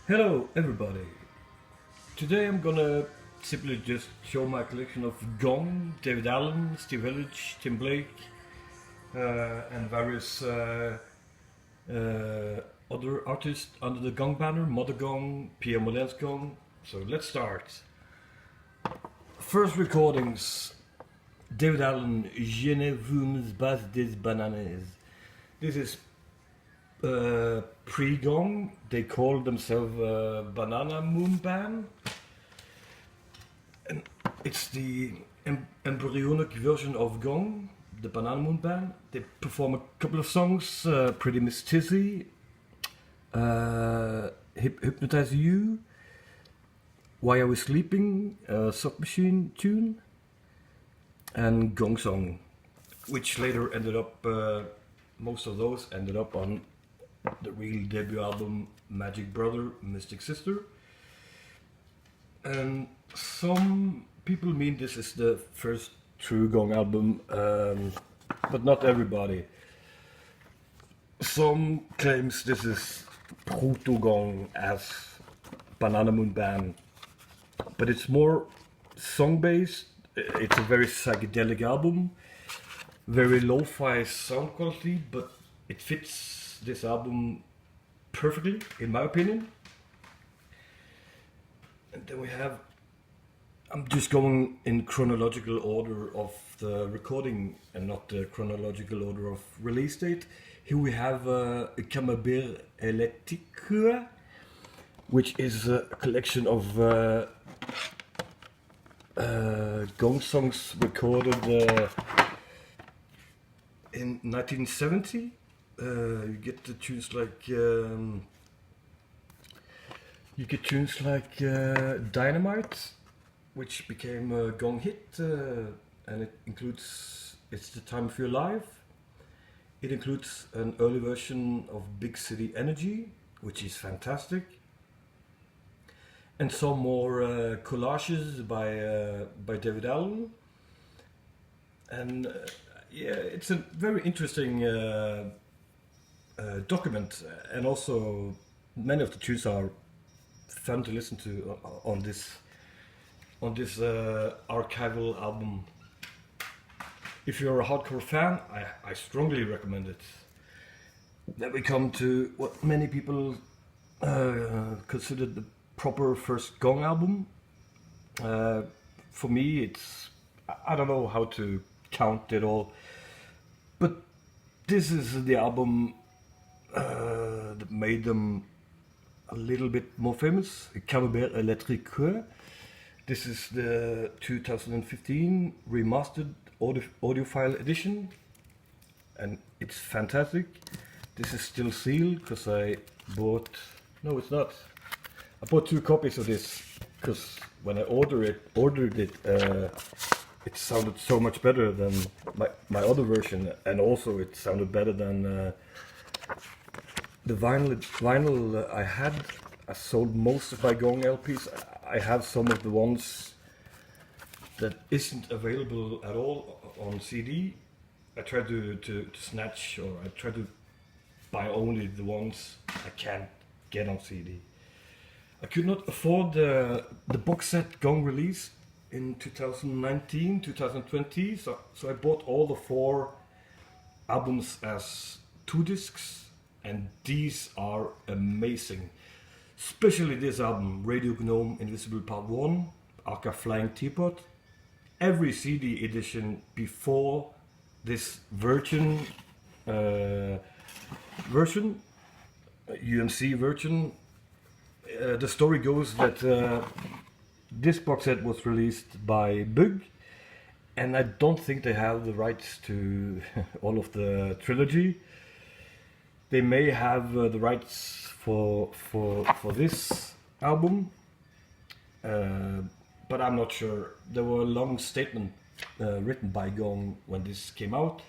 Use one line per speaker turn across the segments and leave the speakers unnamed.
Hello everybody! Today I'm gonna simply just show my collection of Gong, Daevid Allen, Steve Hillage, Tim Blake and various other artists under the Gong banner, Mother Gong, Pierre Moerlens Gong. So let's start. First recordings, Daevid Allen, Je ne vous pas des bananes. This is pre-Gong. They call themselves Banana Moon Band, and it's the embryonic version of Gong, the Banana Moon Band. They perform a couple of songs, Pretty Miss Tizzy, Hypnotize You, Why Are We Sleeping, Sock Machine tune, and Gong Song, which later ended up, most of those ended up on the real debut album Magic Brother, Mystic Sister. And some people mean this is the first true Gong album, but not everybody. Some claims this is proto-Gong as Banana Moon Band, but it's more song-based. It's a very psychedelic album, very lo-fi sound quality, but it fits this album perfectly, in my opinion. And then we have, I'm just going in chronological order of the recording and not the chronological order of release date. Here we have Camembert Electrique, which is a collection of Gong songs recorded in 1970. You get the tunes like Dynamite, which became a Gong hit, and it includes It's the Time of Your Life. It includes an early version of Big City Energy, which is fantastic, and some more collages by Daevid Allen. And yeah, it's a very interesting document, and also many of the tunes are fun to listen to on this archival album. If you're a hardcore fan, I strongly recommend it. Then we come to what many people consider the proper first Gong album. For me, it's, I don't know how to count it all, but this is the album that made them a little bit more famous, Camembert Electrique. This is the 2015 remastered audiophile edition, and it's fantastic. This is still sealed because I bought, no it's not, I bought 2 copies of this because when I ordered it, it sounded so much better than my other version, and also it sounded better than the vinyl I had. I sold most of my Gong LPs. I have some of the ones that isn't available at all on CD. I try to snatch, or I try to buy only the ones I can't get on CD. I could not afford the box set Gong released in 2019, 2020, so I bought all the 4 albums as 2 discs, and these are amazing. Especially this album, Radio Gnome Invisible Part 1, Aka Flying Teapot. Every CD edition before this UMC version, the story goes that this box set was released by Bug, and I don't think they have the rights to all of the trilogy. They may have the rights for this album, but I'm not sure. There were a long statement written by Gong when this came out.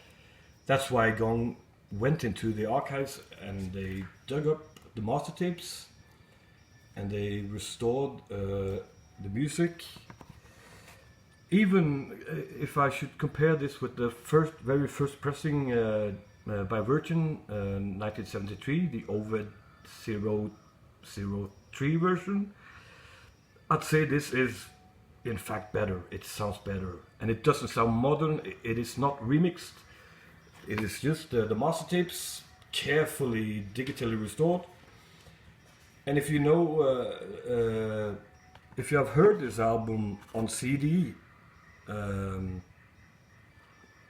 That's why Gong went into the archives and they dug up the master tapes and they restored the music. Even if I should compare this with the very first pressing by Virgin, 1973, the Oved 03 version. I'd say this is in fact better. It sounds better, and it doesn't sound modern. It is not remixed. It is just the master tapes carefully digitally restored. And if you know, if you have heard this album on CD,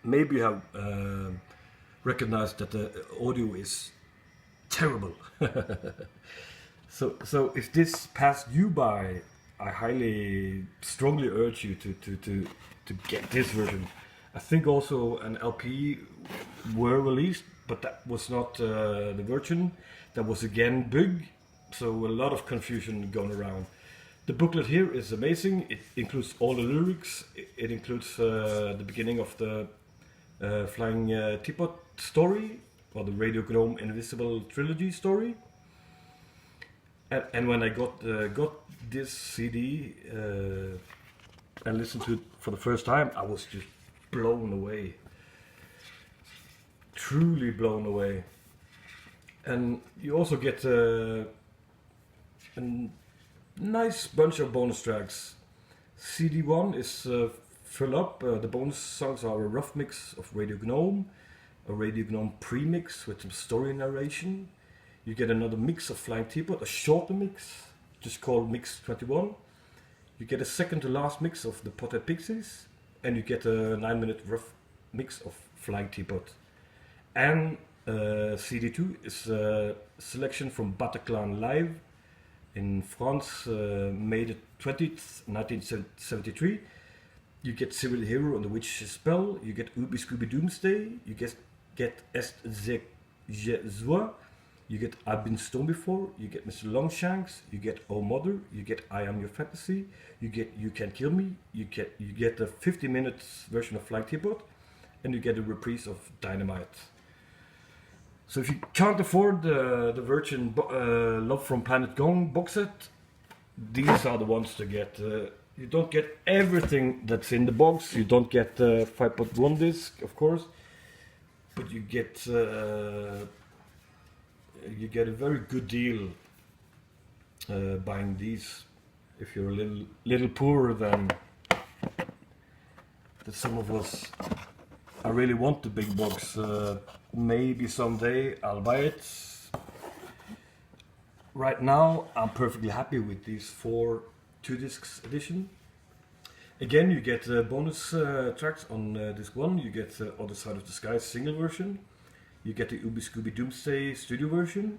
maybe you have recognized that the audio is terrible. So if this passed you by, I highly, strongly urge you to get this version. I think also an LP were released, but that was not the version. That was again big, so a lot of confusion going around. The booklet here is amazing. It includes all the lyrics. It includes the beginning of the Flying Teapot story, or the Radio Gnome Invisible Trilogy story. And when I got this CD and listened to it for the first time, I was just blown away. Truly blown away. And you also get a nice bunch of bonus tracks. CD1 is full up. The bonus songs are a rough mix of Radio Gnome, a Radio Gnome premix with some story narration. You get another mix of Flying Teapot, a shorter mix, just called Mix 21. You get a second to last mix of the Potted Pixies, and you get a 9-minute rough mix of Flying Teapot. And CD2 is a selection from Bataclan Live in France, May the 20th, 1973. You get Civil Hero and the Witch's Spell, you get Ooby Scooby Doomsday, you get Est Ze Joie, you get I've Been Stoned Before, you get Mr. Longshanks, you get Oh Mother, you get I Am Your Fantasy, you get You Can't Kill Me, you get a 50 minutes version of Flying Teapot, and you get a reprise of Dynamite. So if you can't afford the Virgin Love from Planet Gong box set, these are the ones to get. You don't get everything that's in the box. You don't get 5.1 disc, of course, but you get a very good deal buying these. If you're a little poorer than some of us, I really want the big box. Maybe someday I'll buy it. Right now I'm perfectly happy with these 4 2-discs edition. Again, you get bonus tracks on disc 1. You get Other Side of the Sky single version. You get the Ooby Scooby Doomsday studio version.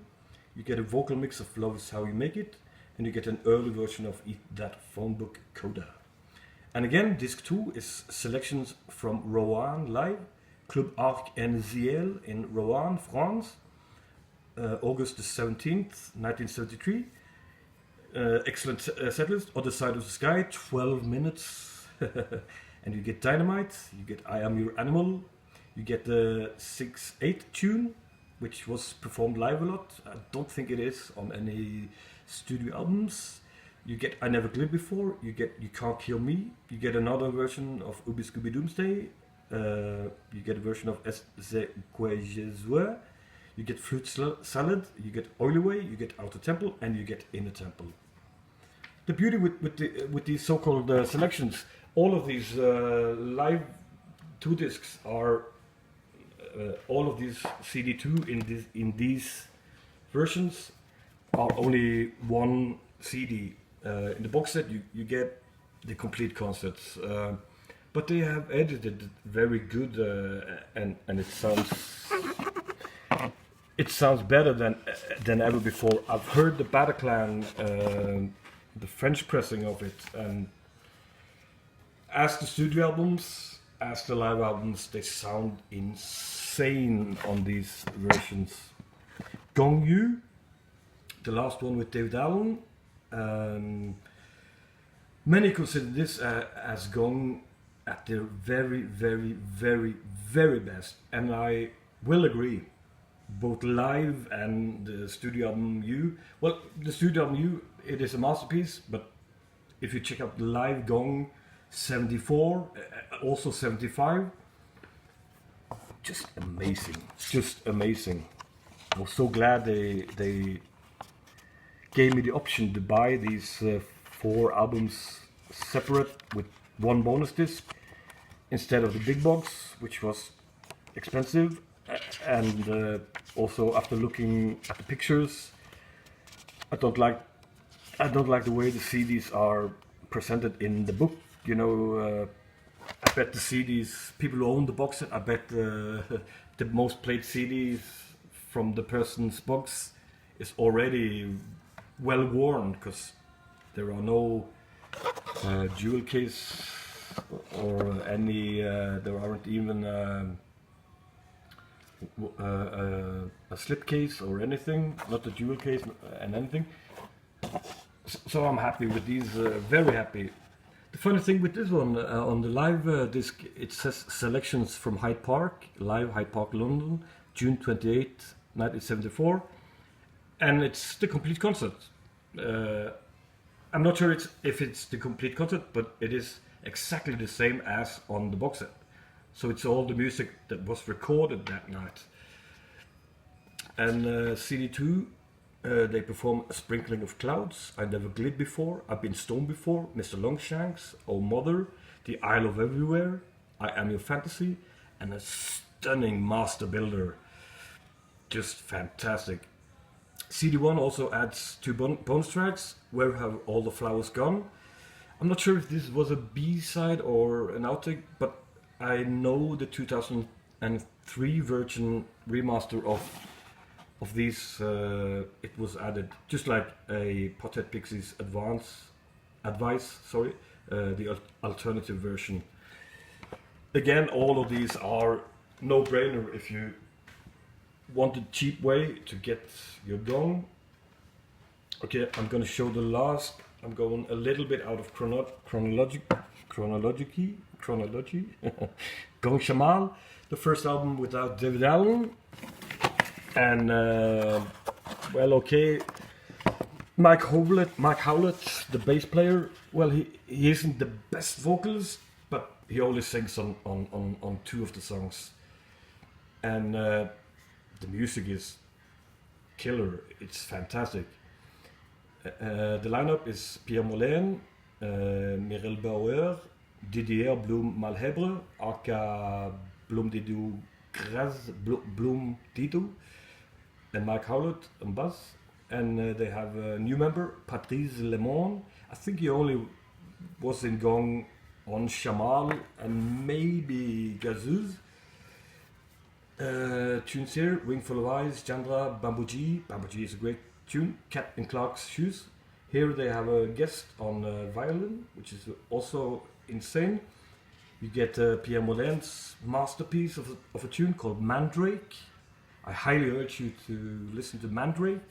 You get a vocal mix of Love Is How You Make It. And you get an early version of Eat That Phone Book Coda. And again, disc 2 is selections from Rouen Live, Club Arc en Ziel in Rouen, France, August the 17th, 1973. Excellent setlist. Other Side of the Sky, 12 minutes. And you get Dynamite, you get I Am Your Animal, you get the 6/8 tune, which was performed live a lot. I don't think it is on any studio albums. You get I Never Glid Before, you get You Can't Kill Me, you get another version of Ooby Scooby Doomsday, you get a version of Est Ze Joie, you get Fruit Salad, you get Oil Away, you get Outer Temple, and you get Inner Temple. The beauty with these so-called selections, all of these live 2 discs are all of these CD2 in these versions are only one CD. In the box set you get the complete concerts, but they have edited very good, and it sounds better than ever before. I've heard the Bataclan, the French pressing of it, and as the studio albums, as the live albums, they sound insane on these versions. Gong Yu, the last one with Daevid Allen. Many consider this as Gong at their very, very, very, very best, and I will agree. Both live and the studio album U. Well, the studio album U, it is a masterpiece, but if you check out the live Gong 74, also 75, just amazing, just amazing. I was so glad they gave me the option to buy these 4 albums separate with 1 bonus disc instead of the big box, which was expensive. And also, after looking at the pictures, I don't like the way the CDs are presented in the book. You know, I bet the CDs, people who own the box set, I bet the most played CDs from the person's box is already well worn, because there are no jewel case or any, there aren't even a slip case or anything, not a jewel case and anything. So I'm happy with these, very happy. The funny thing with this one, on the live disc, it says selections from Hyde Park, live Hyde Park, London, June 28, 1974, and it's the complete concert. I'm not sure if it's the complete concert, but it is exactly the same as on the box set. So it's all the music that was recorded that night. And CD2, they perform A Sprinkling of Clouds, I Never Glid Before, I've Been Stoned Before, Mr. Longshanks, Oh Mother, The Isle of Everywhere, I Am Your Fantasy, and a stunning Master Builder. Just fantastic. CD1 also adds 2 bonus tracks, Where Have All the Flowers Gone? I'm not sure if this was a B-side or an outtake, but I know the 2003 version remaster of these, it was added, just like a Pothead Pixies Advice, the alternative version. Again, all of these are no-brainer if you want a cheap way to get your gong. Okay, I'm gonna show the last. I'm going a little bit out of chronology. Gong Shamal, the first album without Daevid Allen. And well, okay, Mike Howlett, the bass player. Well, he isn't the best vocalist, but he only sings on 2 of the songs. And the music is killer. It's fantastic. The lineup is Pierre Moerlens, Mireille Bauer, Didier Blum-Malhebre, aka Blum-Didou Graz, Blum-Didou, and Mike Howlett on bass. And they have a new member, Patrice Lemon. I think he only was in Gong on Shamal and maybe Gazuz. Tunes here, Wing Full of Eyes, Chandra, Bambooji. Bambooji is a great tune. Cat in Clark's Shoes. Here they have a guest on violin, which is also insane. You get Pierre Moerlens' masterpiece of a tune called Mandrake. I highly urge you to listen to Mandrake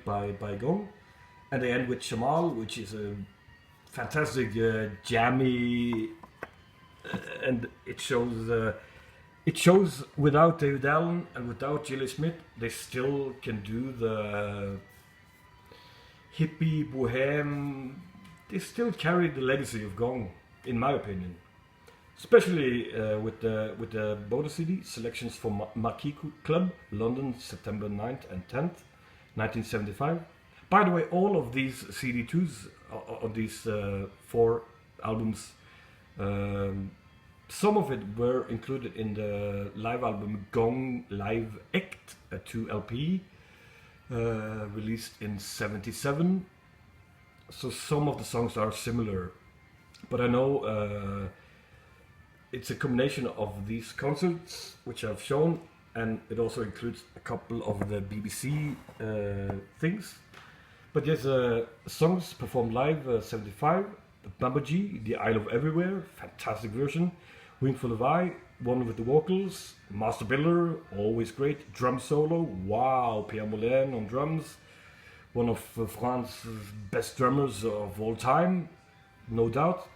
by Gong. And they end with Shamal, which is a fantastic jammy, and it shows without Daevid Allen and without Gilly Smith, they still can do the hippie bohem. They still carry the legacy of Gong, in my opinion. Especially with the bonus CD, selections from Marquee Club, London, September 9th and 10th, 1975. By the way, all of these CD2s, of these 4 albums, some of it were included in the live album Gong Live Act, a 2 LP, released in '77. So some of the songs are similar, but I know it's a combination of these concerts which I've shown, and it also includes a couple of the BBC things. But yes, songs performed live, 75, Bambooji, The Isle of Everywhere, fantastic version, Wing Full of Eye, one with the vocals, Master Builder, always great, drum solo, wow, Pierre Moerlens on drums, one of France's best drummers of all time, no doubt.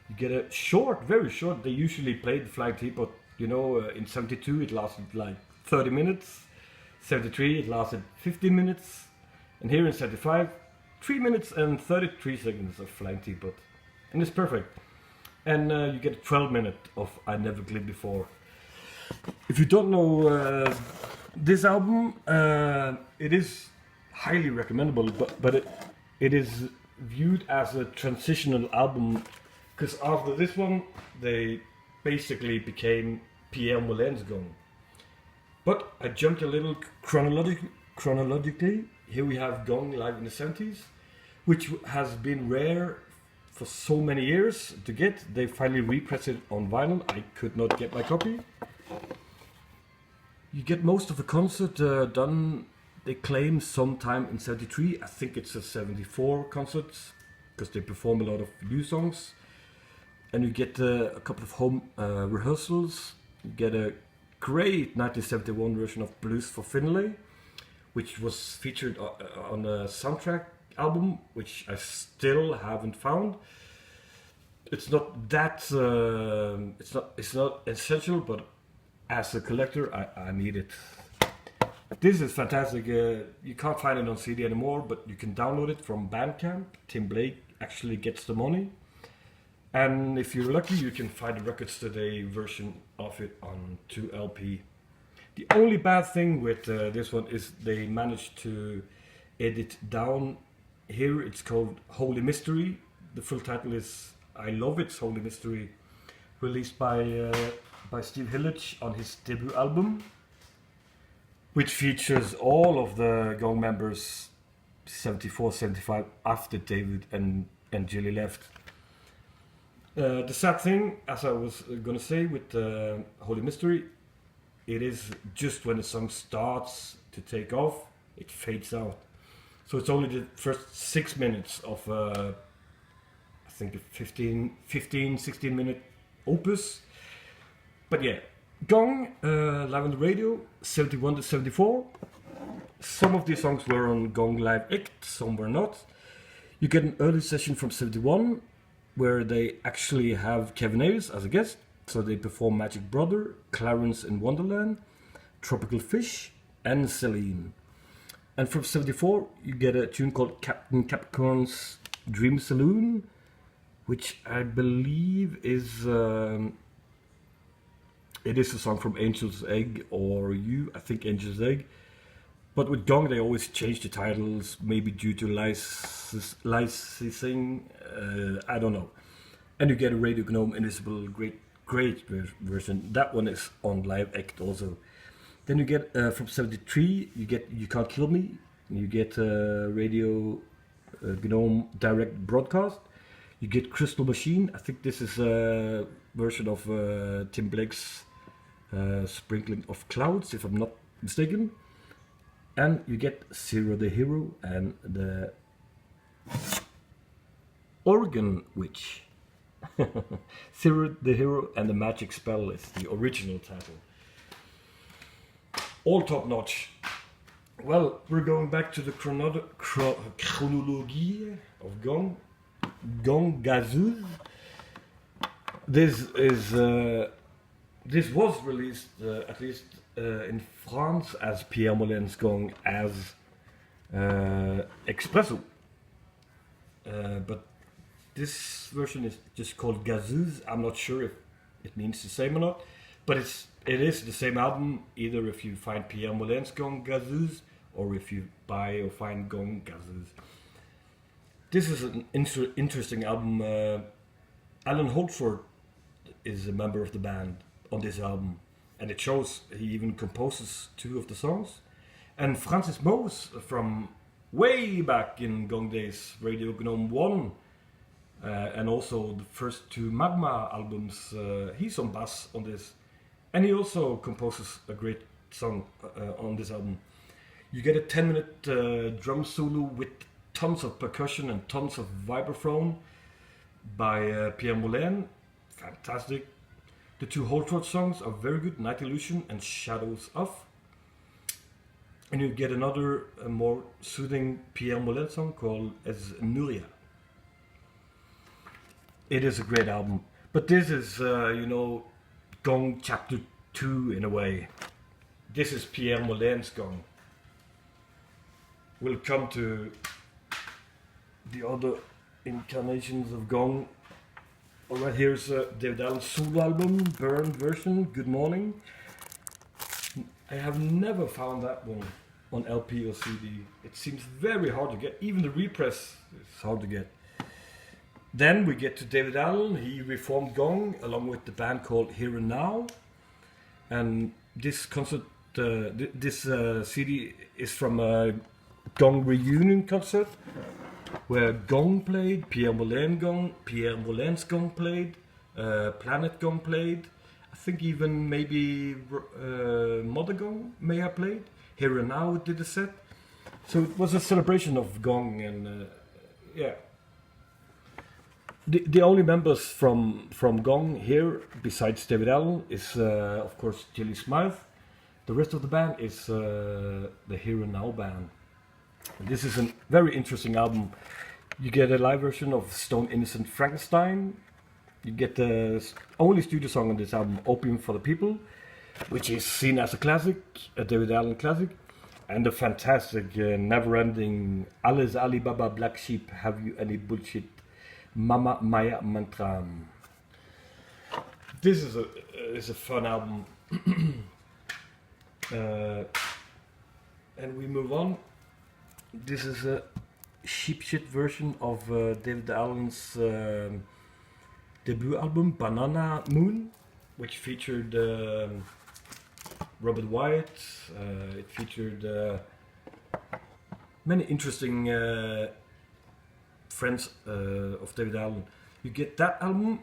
You get a short, very short, they usually played the Flying Teapot, you know, in 72 it lasted like 30 minutes, 73 it lasted 15 minutes, and here in 75, 3 minutes and 33 seconds of Flying Teapot. And it's perfect. And you get a 12-minute of I Never Glid Before. If you don't know this album, it is highly recommendable, but it is viewed as a transitional album because after this one they basically became Pierre Moerlens Gong. But I jumped a little chronologically. Here we have Gong live in the 70s, which has been rare for so many years to get. They finally repressed it on vinyl. I could not get my copy. You get most of the concert done, they claim, sometime in 73. I think it's a 74 concert because they perform a lot of new songs. And you get a couple of home rehearsals. You get a great 1971 version of Blues for Finlay, which was featured on a soundtrack album, which I still haven't found. It's not that it's not essential, but as a collector, I need it. This is fantastic. You can't find it on CD anymore, but you can download it from Bandcamp. Tim Blake actually gets the money. And if you're lucky, you can find the Records Today version of it on 2LP. The only bad thing with this one is they managed to edit down. Here it's called Holy Mystery. The full title is I Love It's Holy Mystery, released by Steve Hillage on his debut album, which features all of the Gong members 74, 75 after David and Jilly left. The sad thing, as I was gonna say with Holy Mystery, it is just when the song starts to take off, it fades out. So it's only the first 6 minutes of I think a 16 minute opus. But yeah, Gong, live on the radio, 71 to 74. Some of these songs were on Gong Live Act, some were not. You get an early session from 71, where they actually have Kevin Ayers as a guest. So they perform Magic Brother, Clarence in Wonderland, Tropical Fish, and Celine. And from 74, you get a tune called Captain Capricorn's Dream Saloon, which I believe is... it is a song from Angel's Egg or You, I think Angel's Egg. But with Gong they always change the titles, maybe due to licensing, I don't know. And you get a Radio Gnome Invisible, great version. That one is on Live Act also. Then you get from 73, you get You Can't Kill Me, you get Radio Gnome Direct Broadcast, you get Crystal Machine. I think this is a version of Tim Blake's Sprinkling of Clouds, if I'm not mistaken. And you get Zero the Hero and the Organ Witch. Zero the Hero and the Magic Spell is the original title. All top notch. Well, we're going back to the chronology of Gong. Gong Gazouz. This was released at least in France as Pierre Moerlens Gong as Expresso. But this version is just called Gazouz. I'm not sure if it means the same or not, but it is the same album, either if you find Pierre Moerlens Gong Gazouz or if you buy or find Gong Gazouz. This is an interesting album. Alan Holford is a member of the band on this album, and it shows he even composes 2 of the songs. And Francis Mose from way back in Gong days, Radio Gnome 1, and also the first 2 Magma albums, he's on bass on this. And he also composes a great song on this album. You get a 10-minute drum solo with tons of percussion and tons of vibraphone by Pierre Moerlens. Fantastic. The 2 Holtrot songs are very good, Night Illusion and Shadows of. And you get another more soothing Pierre Moerlens song called As Nuria. It is a great album. But this is, Gong Chapter 2 in a way. This is Pierre Moerlens Gong. We'll come to the other incarnations of Gong. Alright, here's Daevid Allen's solo album, Burned version, Good Morning. I have never found that one. on LP or CD. It seems very hard to get. Even the repress is hard to get. Then we get to Daevid Allen. He reformed Gong along with the band called Here and Now. And this concert, CD is from a Gong reunion concert where Gong played, Pierre Moerlens Gong played, Planet Gong played. I think even maybe Mother Gong may have played. Here and Now did a set. So it was a celebration of Gong, and yeah. The only members from Gong here, besides Daevid Allen, is of course Gilly Smythe. The rest of the band is the Here and Now band. And this is a very interesting album. You get a live version of Stone Innocent Frankenstein. You get the only studio song on this album, Opium for the People, which is seen as a classic, a Daevid Allen classic, and a fantastic, never-ending Alles Alibaba Black Sheep, Have You Any Bullshit, Mama Maya Mantra. This is a fun album. And we move on. This is a cheap shit version of Daevid Allen's debut album, Banana Moon, which featured Robert Wyatt. It featured many interesting friends of Daevid Allen. You get that album,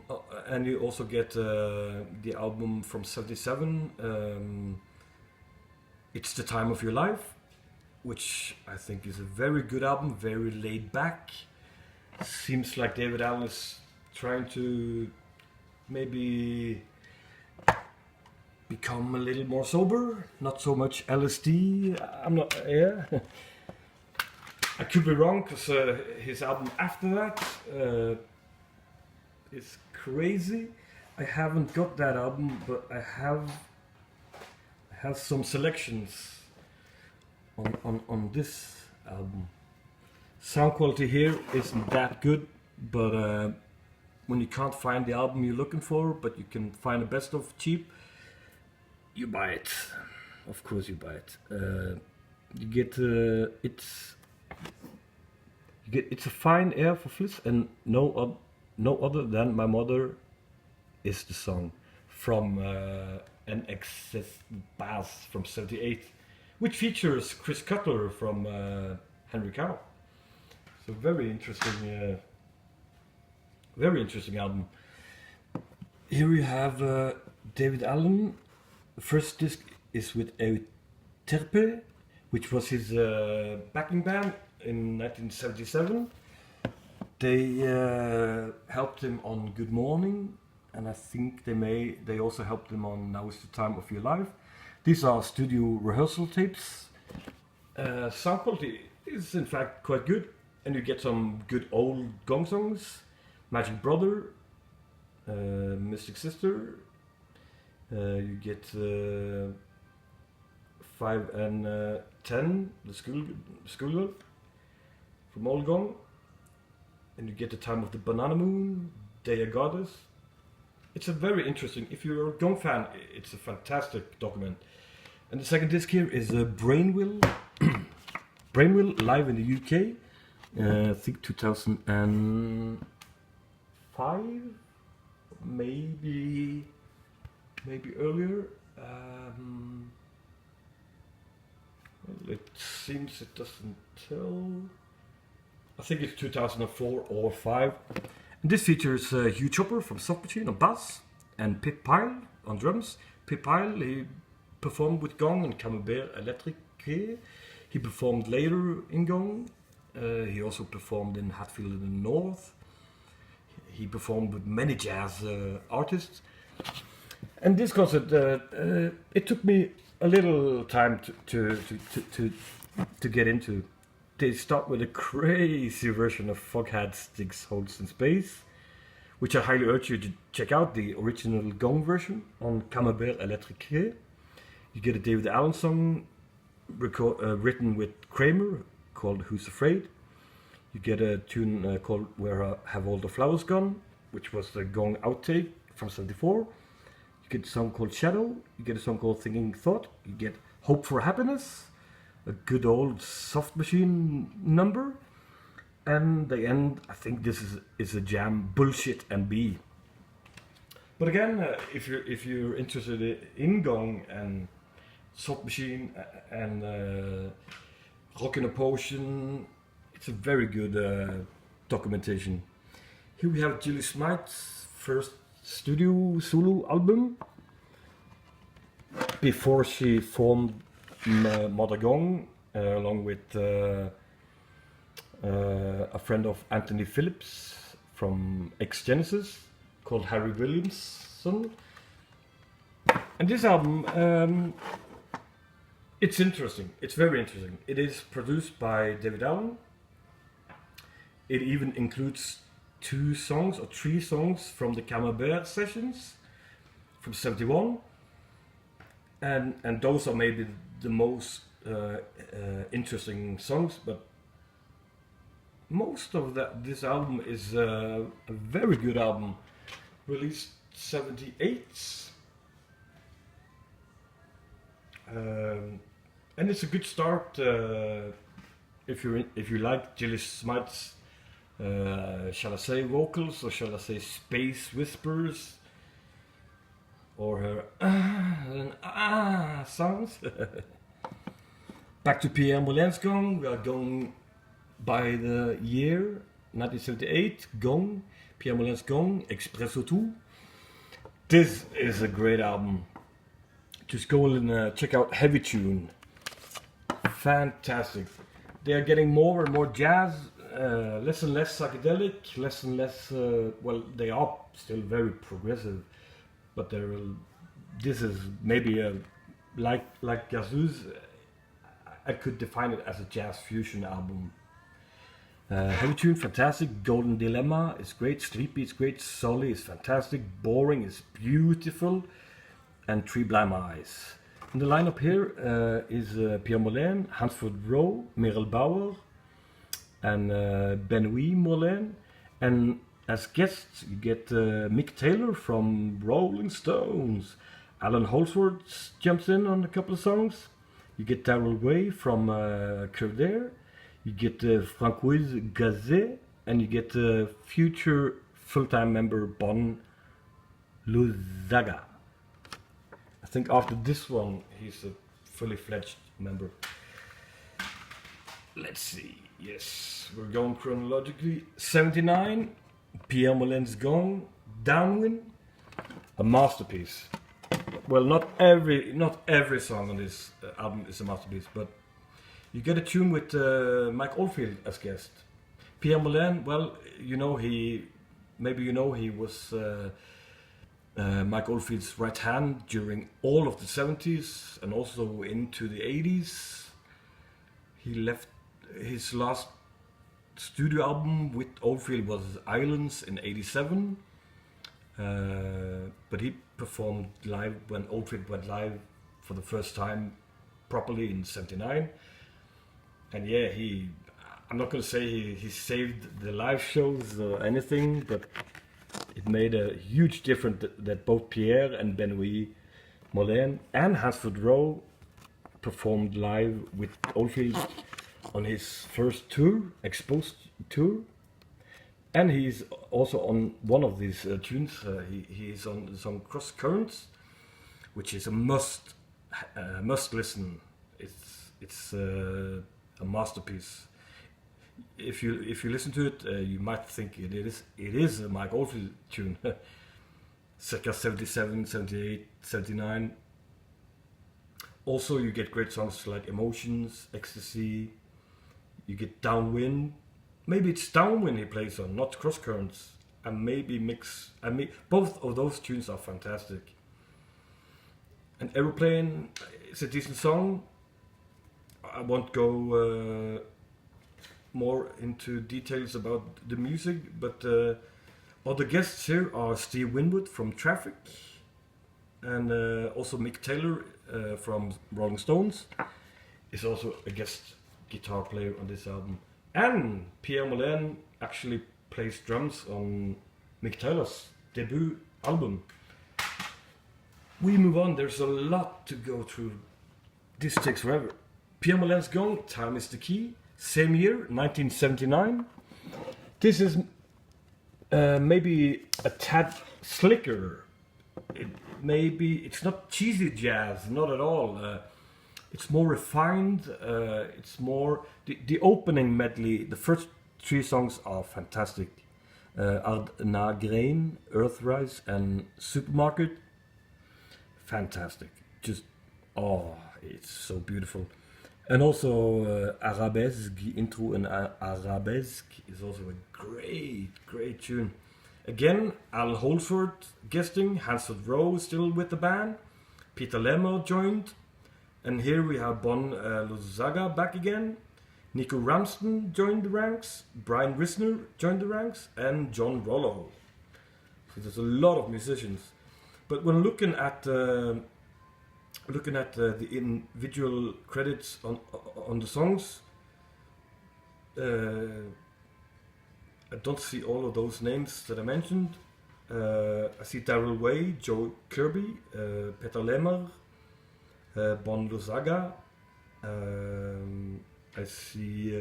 and you also get the album from '77, It's the Time of Your Life, which I think is a very good album, very laid back. Seems like Daevid Allen is trying to maybe become a little more sober, not so much LSD. I'm not, yeah. I could be wrong, because his album after that is crazy. I haven't got that album, but I have some selections on this album. Sound quality here isn't that good, but when you can't find the album you're looking for, but you can find a best of cheap, you buy it. Of course you buy it. You get It's a Fine Air for Fliss, and no other than My Mother is the song from An Excess Bass from '78, which features Chris Cutler from Henry Cow. So very interesting album. Here we have Daevid Allen. The first disc is with Euterpe, which was his backing band in 1977. They helped him on Good Morning, and I think they also helped him on Now Is the Time of Your Life. These are studio rehearsal tapes. Sound quality is in fact quite good, and you get some good old Gong songs. Magic Brother, Mystic Sister. You get 5 and 10, the schoolgirl from Old Gong. And you get The Time of the Banana Moon, Dea Goddess. It's a very interesting, if you're a Gong fan, it's a fantastic document. And the second disc here is Brainwill. Brainwill live in the UK, I think 2005, maybe earlier. Well, it seems it doesn't tell. I think it's 2004 or 5. And this features Hugh Chopper from Soft Machine on bass and Pip Pyle on drums. Pip Pyle, he performed with Gong and Camembert Electrique. He performed later in Gong. He also performed in Hatfield in the North. He performed with many jazz artists. And this concert, it took me a little time to get into. They start with a crazy version of Foghat Sticks Holds in Space, which I highly urge you to check out, the original Gong version on Camembert Electrique. You get a Daevid Allen song written with Kramer called Who's Afraid. You get a tune called Where Have All the Flowers Gone, which was the Gong outtake from '74. You get a song called Shadow. You get a song called Thinking Thought. You get Hope for Happiness, a good old Soft Machine number, and the end. I think this is a jam, Bullshit and B. But again, if you're interested in Gong and Soft Machine and Rock in a Potion, it's a very good documentation. Here we have Julie Smythe's first studio solo album before she formed Mother Gong along with a friend of Anthony Phillips from ex-Genesis called Harry Williamson. And this album, it's interesting. It's very interesting. It is produced by Daevid Allen. It even includes 2 songs or 3 songs from the Camembert sessions from '71, and those are maybe the most interesting songs. But most of this album is a very good album, released '78. And it's a good start if you like Julie Smythe's shall I say vocals, or shall I say space whispers, or her sounds. Back to Pierre Moerlens Gong. We are going by the year 1978. Gong, Pierre Moerlens Gong, Expresso 2. This is a great album. Just go and check out Heavy Tune. Fantastic. They are getting more and more jazz, less and less psychedelic, less and less. Well, they are still very progressive, but this is maybe like Gazoo's. I could define it as a jazz fusion album. Heavy Tune, fantastic. Golden Dilemma is great. Sleepy is great. Sully is fantastic. Boring is beautiful. And Three Blind Eyes. In the lineup here is Pierre Moerlens, Hansford Rowe, Merel Bauer, and Benoît Moerlens. And as guests, you get Mick Taylor from Rolling Stones. Alan Holdsworth jumps in on a couple of songs. You get Darrell Way from Kildare. You get Francoise Gazet, and you get future full-time member Bon Luzaga. I think after this one, he's a fully fledged member. Let's see. Yes, we're going chronologically. '79, Pierre Moerlens Gong, Downwind, a masterpiece. Well, not every song on this album is a masterpiece, but you get a tune with Mike Oldfield as guest. Pierre Moerlens, well, he was Mike Oldfield's right hand during all of the '70s and also into the '80s. He left his last studio album with Oldfield was Islands in '87, but he performed live when Oldfield went live for the first time properly in '79. And yeah, I'm not going to say he saved the live shows or anything, but it made a huge difference that both Pierre and Benoît Moerlens and Hansford Rowe performed live with Oldfield on his first tour, Exposed tour. And he's also on one of these tunes. He's on the song Cross Currents, which is a must listen. It's a masterpiece. If you listen to it, you might think it is a Mike Oldfield tune, circa 77, 78, 79. Also, you get great songs like Emotions, Ecstasy. You get Downwind. Maybe it's Downwind he plays on, not Cross Currents. And maybe both of those tunes are fantastic. And Aeroplane is a decent song. I won't go more into details about the music, but other guests here are Steve Winwood from Traffic, and also Mick Taylor from Rolling Stones is also a guest guitar player on this album. And Pierre Moerlens actually plays drums on Mick Taylor's debut album. We move on, there's a lot to go through. This takes forever. Pierre Moerlens Gong, Time is the Key, same year, 1979. This is maybe a tad slicker. It's not cheesy jazz, not at all. It's more refined. It's more the opening medley. The first 3 songs are fantastic. Ard na Grain, Earthrise, and Supermarket. Fantastic. Just it's so beautiful. And also Arabesque, intro and Arabesque is also a great tune. Again, Alan Holford guesting, Hansford Rowe still with the band, Peter Lemmer joined, and here we have Bon Luzaga back again, Nico Ramsden joined the ranks, Brian Risner joined the ranks, and John Rollo. So there's a lot of musicians. But when looking at the individual credits on the songs, I don't see all of those names that I mentioned. I see Darrell Way, Joe Kirby, Peter Lemmer, Bon Luzaga. I see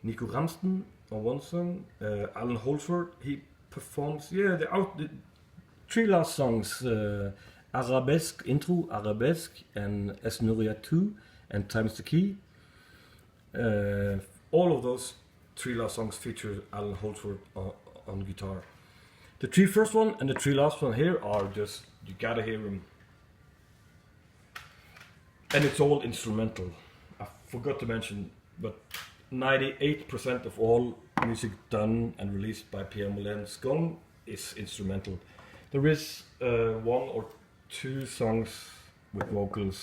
Nico Ramsden on one song. Alan Holford, he performs. Yeah, the 3 last songs. Arabesque, intro, Arabesque, and Esnuria 2, and Time's the Key. All of those 3 last songs feature Alan Holford on guitar. The 3 first one and the 3 last one here are just, you gotta hear them. And it's all instrumental. I forgot to mention, but 98% of all music done and released by Pierre Moerlens Gong is instrumental. There is 1 or 2 songs with vocals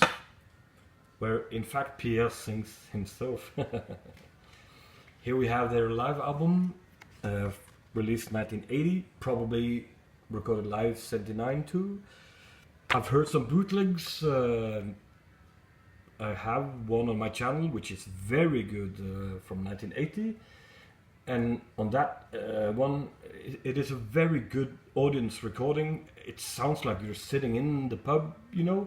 where in fact Pierre sings himself. Here we have their live album, released 1980, probably recorded live 79 too. I've heard some bootlegs. I have one on my channel which is very good, from 1980, and on that one it is a very good audience recording. It sounds like you're sitting in the pub, you know.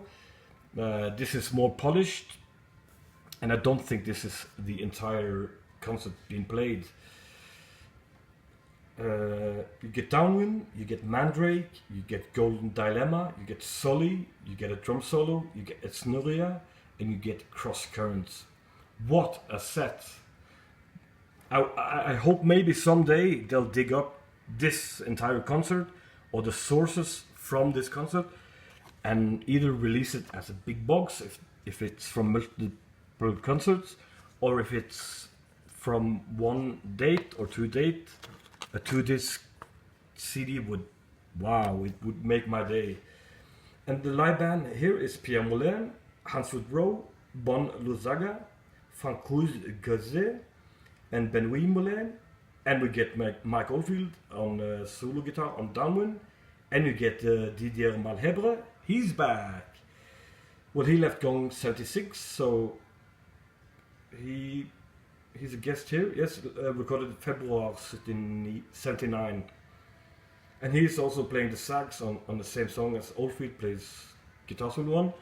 This is more polished, and I don't think this is the entire concert being played. You get Downwind, you get Mandrake, you get Golden Dilemma, you get Sully, you get a drum solo, you get Esnuria, and you get Cross Currents. What a set! I hope maybe someday they'll dig up this entire concert or the sources from this concert and either release it as a big box if it's from multiple concerts, or if it's from one date or 2 date. A 2-disc CD would, wow, it would make my day. And the live band here is Pierre Moerlens, Hansford Rowe, Bon Luzaga, Francois Gazet, and Benoit Moerlens. And we get Mike Oldfield on solo guitar on Downwind. And you get Didier Malhebre, he's back. Well, he left Gong 76, so he's a guest here. Yes, recorded February 79. And he's also playing the sax on the same song as Oldfield plays guitar solo on.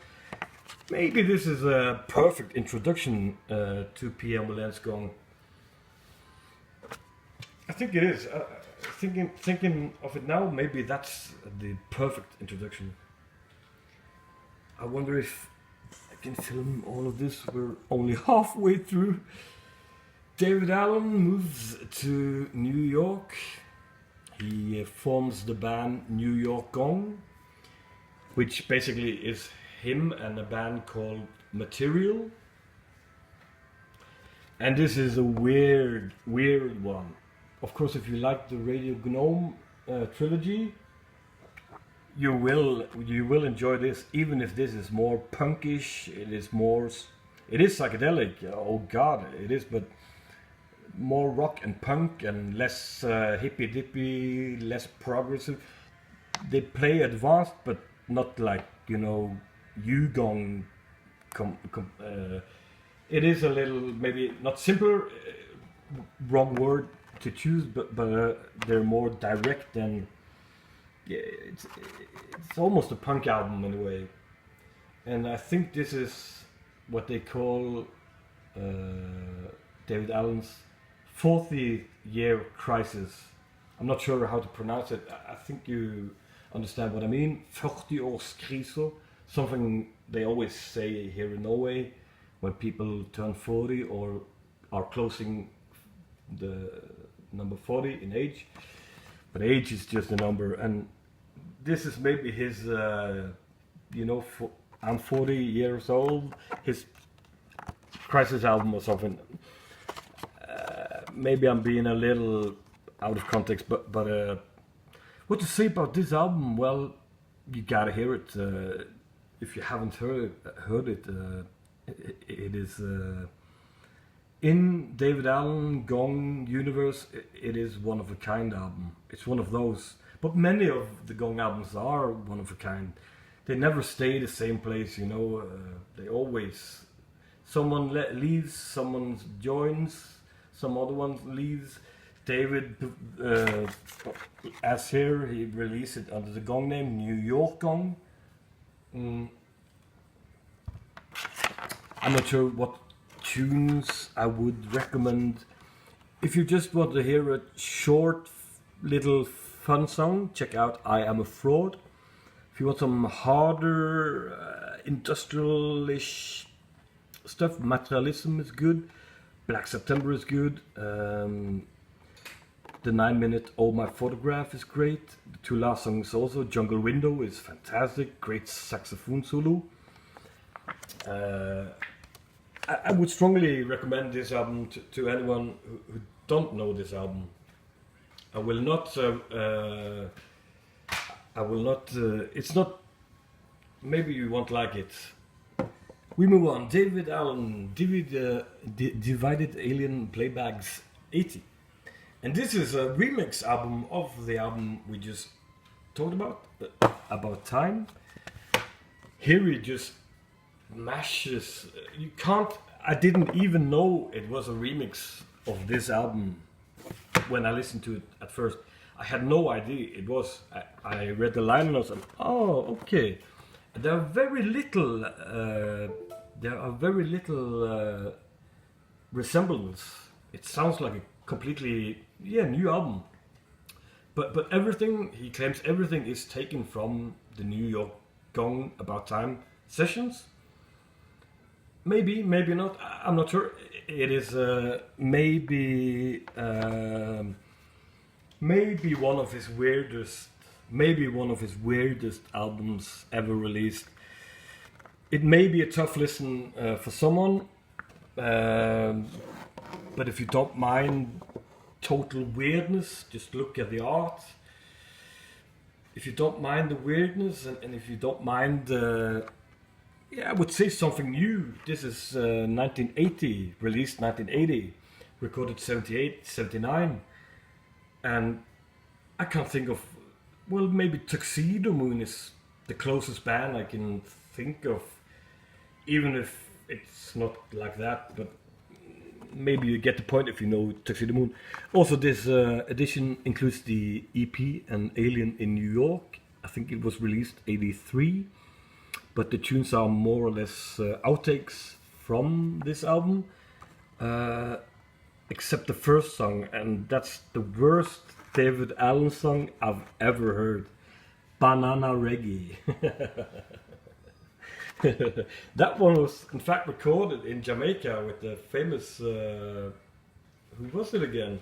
Maybe this is a perfect introduction to Pierre Moerlens Gong. I think it is. Thinking of it now, maybe that's the perfect introduction. I wonder if I can film all of this. We're only halfway through. Daevid Allen moves to New York. He forms the band New York Gong, which basically is him and a band called Material. And this is a weird one. Of course, if you like the Radio Gnome trilogy, you will enjoy this, even if this is more punkish. It is psychedelic. Oh God, it is, but more rock and punk and less hippy dippy, less progressive. They play advanced, but not like, you know, Yugong. It is a little, maybe not simpler, wrong word to choose, but they're more direct than. Yeah, it's almost a punk album in a way, and I think this is what they call Daevid Allen's 40-year crisis. I'm not sure how to pronounce it. I think you understand what I mean. 40-årskrise, something they always say here in Norway when people turn 40 or are closing the number 40 in age. But age is just a number, and this is maybe his, I'm 40 years old, his crisis album or something. Maybe I'm being a little out of context, but what to say about this album? Well, you gotta hear it. If you haven't heard it, it is in Daevid Allen Gong universe. It is one of a kind album. It's one of those. But many of the Gong albums are one of a kind. They never stay the same place, they always, someone leaves, someone joins, some other one leaves. David, as here, he released it under the Gong name, New York Gong. I'm not sure what tunes I would recommend. If you just want to hear a short little fun song, check out I Am a Fraud. If you want some harder industrial-ish stuff, Materialism is good, Black September is good, the 9-minute Oh My Photograph is great, the two last songs also, Jungle Window is fantastic, great saxophone solo. I would strongly recommend this album to anyone who don't know this album. I will not, it's not, maybe you won't like it. We move on. Daevid Allen, Divided Alien Playbacks 80. And this is a remix album of the album we just talked about Time. Here he just mashes, I didn't even know it was a remix of this album when I listened to it at first. I had no idea it was. I read the liner notes and okay. There are very little resemblance. It sounds like a completely new album. But everything, he claims everything is taken from the New York Gong About Time sessions. Maybe not. I'm not sure. It is maybe one of his weirdest albums ever released. It may be a tough listen for someone, but if you don't mind total weirdness, just look at the art. If you don't mind the weirdness, and if you don't mind I would say something new. This is 1980, released 1980, recorded 78, 79. And I can't think of, well, maybe Tuxedo Moon is the closest band I can think of, even if it's not like that, but maybe you get the point if you know Tuxedo Moon. Also, this edition includes the EP An Alien in New York. I think it was released 83. But the tunes are more or less outtakes from this album, except the first song, and that's the worst Daevid Allen song I've ever heard. Banana Reggae. That one was in fact recorded in Jamaica with the famous, who was it again?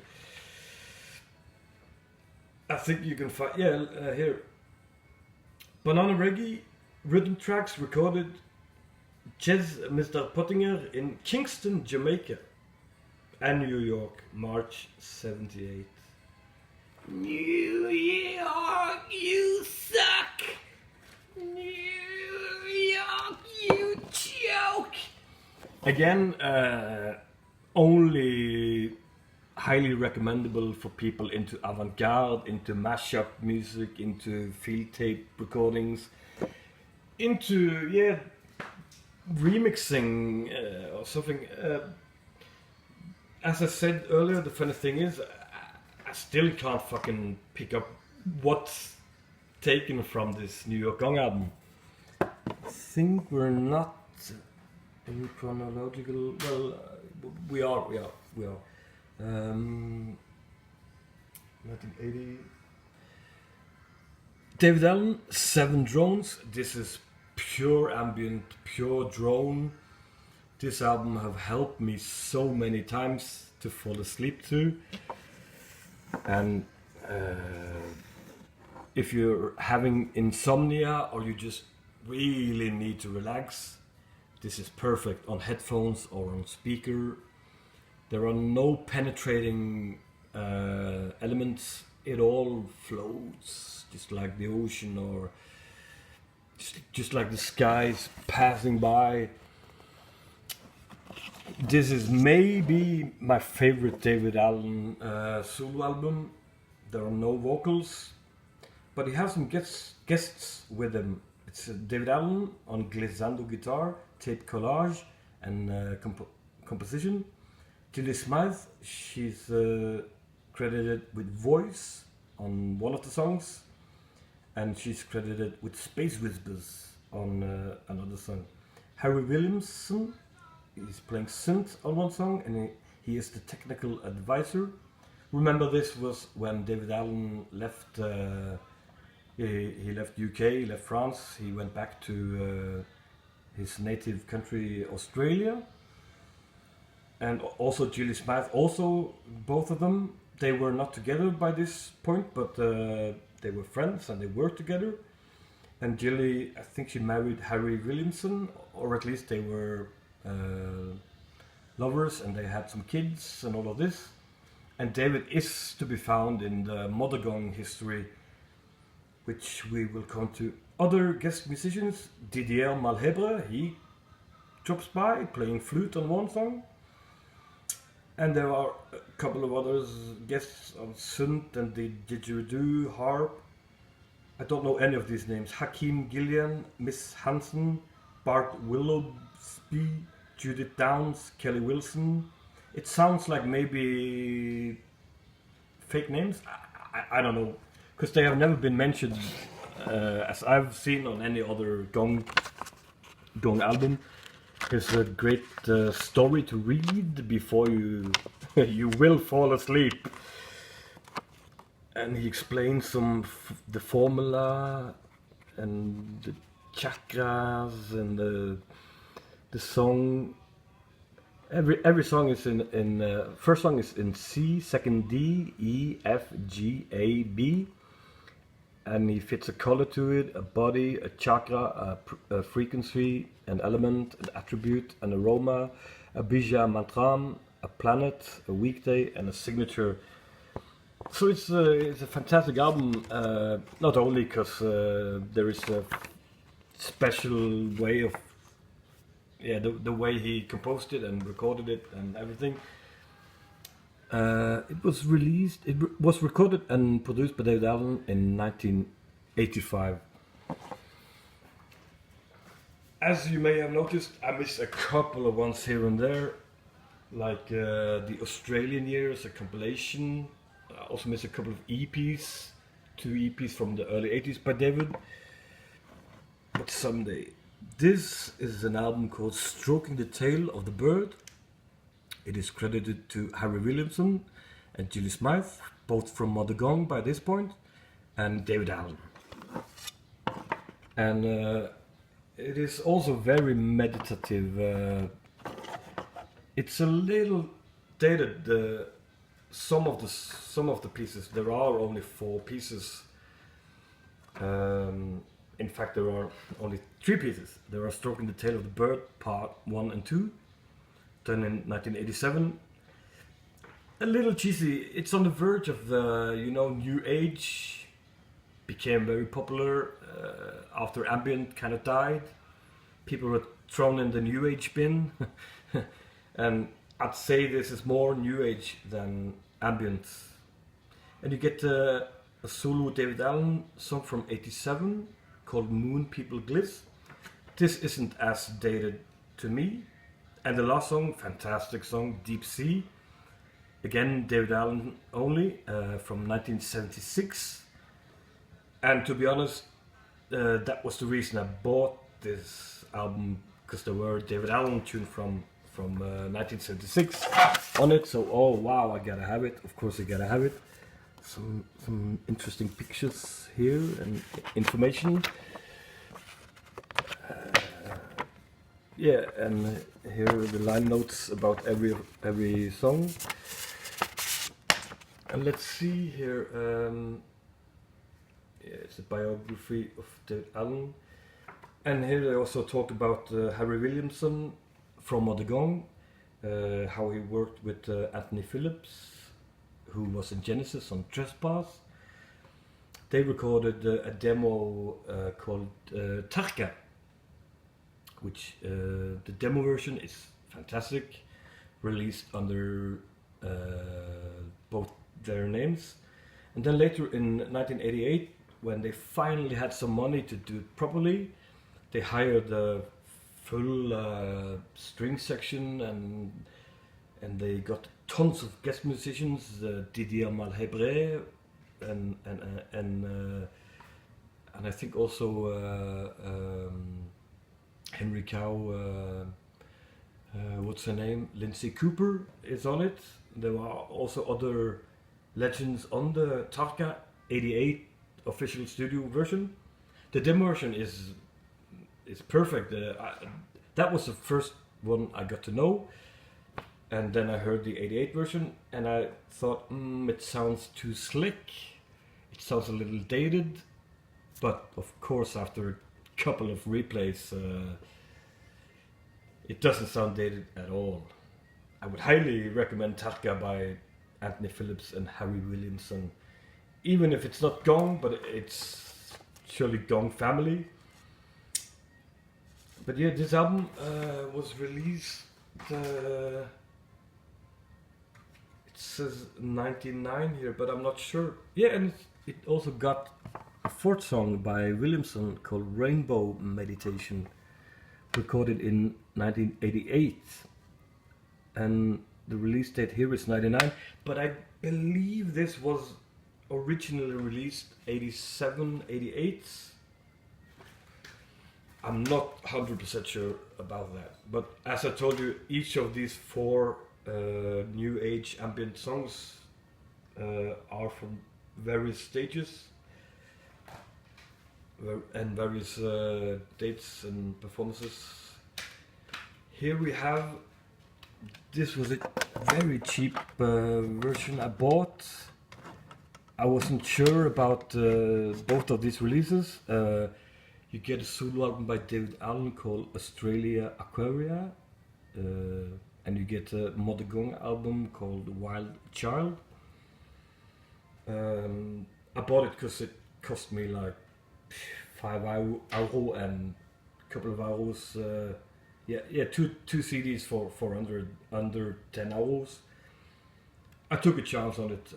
I think you can find, here. Banana Reggae. Rhythm tracks recorded Mr. Pottinger in Kingston, Jamaica and New York, March 78. New York, you suck! New York, you joke! Again, only highly recommendable for people into avant-garde, into mashup music, into field tape recordings, into remixing or something. As I said earlier, the funny thing is I still can't fucking pick up what's taken from this New York Gong album. I think we're not in chronological, well, we are. 1980. Daevid Allen, 7 Drones. This is pure ambient, pure drone. This album have helped me so many times to fall asleep to. And if you're having insomnia or you just really need to relax, this is perfect on headphones or on speaker. There are no penetrating elements. It all floats, just like the ocean or just like the skies passing by. This is maybe my favorite Daevid Allen solo album. There are no vocals, but he has some guests with him. It's Daevid Allen on glissando guitar, tape collage, and composition. Gilly Smythe, she's credited with voice on one of the songs, and she's credited with Space Whispers on another song. Harry Williamson, he's playing synth on one song, and he is the technical advisor. Remember, this was when Daevid Allen left. He left UK, he left France. He went back to his native country, Australia. And also Gilly Smythe. Also, both of them, they were not together by this point, but they were friends and they worked together. And Gilly, I think she married Harry Williamson, or at least they were lovers, and they had some kids and all of this. And David is to be found in the Mother Gong history, which we will come to. Other guest musicians, Didier Malhebre, he drops by playing flute on one song. And there are a couple of others, guests on synth and the didgeridoo, harp. I don't know any of these names. Hakeem Gillian, Miss Hansen, Bart Willoughby, Judith Downs, Kelly Wilson. It sounds like maybe fake names. I don't know, because they have never been mentioned as I've seen on any other Gong album. It's a great story to read before you you will fall asleep. And he explains the formula and the chakras and the song. Every song is in first song is in C, second D, E, F, G, A, B, and he fits a color to it, a body, a chakra, a frequency, an element, an attribute, an aroma, a bija mantram, a planet, a weekday, and a signature. So it's a fantastic album, not only because there is a special way of the way he composed it and recorded it and everything. It was recorded and produced by Daevid Allen in 1985. As you may have noticed, I missed a couple of ones here and there, like the Australian years, a compilation. I also missed a couple of EPs, 2 EPs from the early 80s by David. But someday. This is an album called Stroking the Tail of the Bird. It is credited to Harry Williamson and Gilly Smythe, both from Mother Gong by this point, and Daevid Allen. And it is also very meditative. It's a little dated. Some of the pieces. There are only 4 pieces. In fact, there are only 3 pieces. There are Stroking the Tail of the Bird, Part 1 and 2, done in 1987. A little cheesy. It's on the verge of the, New Age. Became very popular after ambient kind of died. People were thrown in the New Age bin. And I'd say this is more New Age than ambient. And you get a solo Daevid Allen song from 87 called Moon People Gliss. This isn't as dated to me. And the last song, fantastic song, Deep Sea. Again, Daevid Allen only, from 1976. And to be honest, that was the reason I bought this album, because there were Daevid Allen tune from 1976 on it. So oh wow, I gotta have it. Of course, I gotta have it. Some interesting pictures here and information. Yeah, and here are the line notes about every song. And let's see here. Yeah, it's a biography of Daevid Allen. And here they also talk about Harry Williamson from the Gong, how he worked with Anthony Phillips, who was in Genesis on Trespass. They recorded a demo called Tarka, which the demo version is fantastic, released under both their names. And then later in 1988, when they finally had some money to do it properly, they hired a full string section, and they got tons of guest musicians, Didier Malhebre, and I think also Henry Cow, what's her name? Lindsay Cooper is on it. There are also other legends on the Tarka 88 official studio version. The demo version is perfect. That was the first one I got to know, and then I heard the 88 version, and I thought, it sounds too slick. It sounds a little dated, but of course after a couple of replays, it doesn't sound dated at all. I would highly recommend Tarka by Anthony Phillips and Harry Williamson, even if it's not Gong, but it's surely Gong family. But yeah, this album was released, it says 99 here, but I'm not sure. Yeah, and it also got a fourth song by Williamson called Rainbow Meditation, recorded in 1988. And the release date here is 99, but I believe this was originally released 87, 88. I'm not 100% sure about that, but as I told you, each of these four new age ambient songs are from various stages and various dates and performances. Here we have, this was a very cheap version I bought. I wasn't sure about both of these releases. You get a solo album by Daevid Allen called Australia Aquaria, and you get a Mother Gong album called Wild Child. I bought it because it cost me like €5 and a couple of hours. Two CDs for under 10 hours. I took a chance on it.